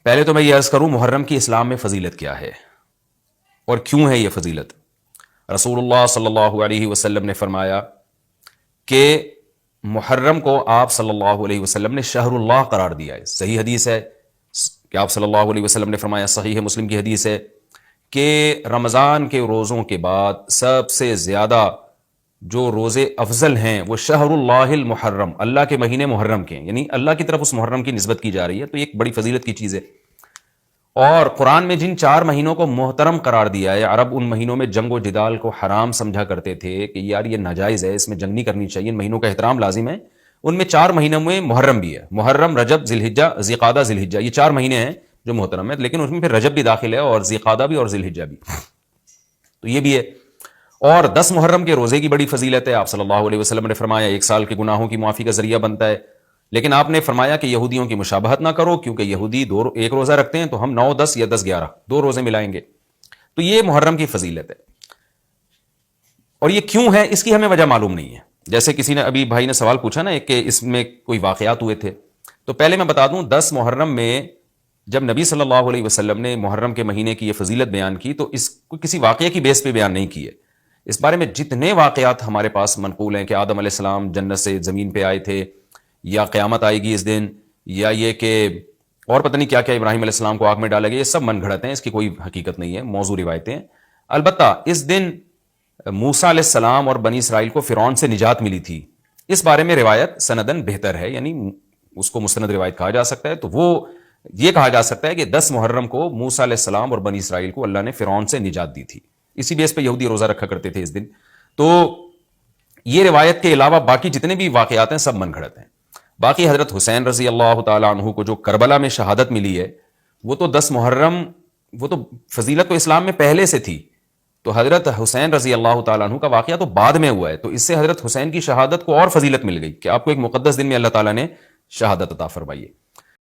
پہلے تو میں یہ عرض کروں محرم کی اسلام میں فضیلت کیا ہے اور کیوں ہے یہ فضیلت. رسول اللہ صلی اللہ علیہ وسلم نے فرمایا کہ محرم کو آپ صلی اللہ علیہ وسلم نے شہر اللہ قرار دیا ہے. صحیح حدیث ہے کہ آپ صلی اللہ علیہ وسلم نے فرمایا, صحیح مسلم کی حدیث ہے کہ رمضان کے روزوں کے بعد سب سے زیادہ جو روزے افضل ہیں وہ شہر اللہ المحرم, اللہ کے مہینے محرم کے ہیں, یعنی اللہ کی طرف اس محرم کی نسبت کی جا رہی ہے. تو یہ ایک بڑی فضیلت کی چیز ہے. اور قرآن میں جن 4 مہینوں کو محترم قرار دیا ہے, عرب ان مہینوں میں جنگ و جدال کو حرام سمجھا کرتے تھے کہ یار یہ ناجائز ہے, اس میں جنگ نہیں کرنی چاہیے, ان مہینوں کا احترام لازم ہے. ان میں 4 مہینوں میں محرم بھی ہے. محرم, رجب, ذوالحجہ, ذوالقعدہ, ذوالحجہ, یہ 4 مہینے ہیں جو محترم ہے, لیکن اس میں پھر رجب بھی داخل ہے اور ذوالقعدہ بھی اور ذوالحجہ بھی, تو یہ بھی ہے. اور 10 محرم کے روزے کی بڑی فضیلت ہے. آپ صلی اللہ علیہ وسلم نے فرمایا 1 سال کے گناہوں کی معافی کا ذریعہ بنتا ہے. لیکن آپ نے فرمایا کہ یہودیوں کی مشابہت نہ کرو, کیونکہ یہودی 1 روزہ رکھتے ہیں تو ہم 9, 10 یا 10, 11 2 روزے ملائیں گے. تو یہ محرم کی فضیلت ہے. اور یہ کیوں ہے اس کی ہمیں وجہ معلوم نہیں ہے. جیسے کسی نے ابھی بھائی نے سوال پوچھا نا کہ اس میں کوئی واقعات ہوئے تھے, تو پہلے میں بتا دوں 10 محرم میں جب نبی صلی اللہ علیہ وسلم نے محرم کے مہینے کی یہ فضیلت بیان کی تو اس کو کسی واقعے کی بیس پہ بیان نہیں کی ہے. اس بارے میں جتنے واقعات ہمارے پاس منقول ہیں کہ آدم علیہ السلام جنت سے زمین پہ آئے تھے, یا قیامت آئے گی اس دن, یا یہ کہ اور پتہ نہیں کیا کیا ابراہیم علیہ السلام کو آگ میں ڈالا گیا, یہ سب من گھڑت ہیں, اس کی کوئی حقیقت نہیں ہے, موضوع روایتیں ہیں. البتہ اس دن موسیٰ علیہ السلام اور بنی اسرائیل کو فرعون سے نجات ملی تھی, اس بارے میں روایت سندن بہتر ہے, یعنی اس کو مستند روایت کہا جا سکتا ہے. تو وہ یہ کہا جا سکتا ہے کہ 10 محرم کو موسیٰ علیہ السلام اور بنی اسرائیل کو اللہ نے فرعون سے نجات دی تھی. اسی بیس پہ یہودی روزہ رکھا کرتے تھے اس دن. تو یہ روایت کے علاوہ باقی جتنے بھی واقعات ہیں سب من گھڑت ہیں. باقی حضرت حسین رضی اللہ تعالیٰ عنہ کو جو کربلا میں شہادت ملی ہے وہ تو 10 محرم, وہ تو فضیلت تو اسلام میں پہلے سے تھی. تو حضرت حسین رضی اللہ تعالیٰ عنہ کا واقعہ تو بعد میں ہوا ہے, تو اس سے حضرت حسین کی شہادت کو اور فضیلت مل گئی کہ آپ کو ایک مقدس دن میں اللہ تعالیٰ نے شہادت عطا فرمائی ہے.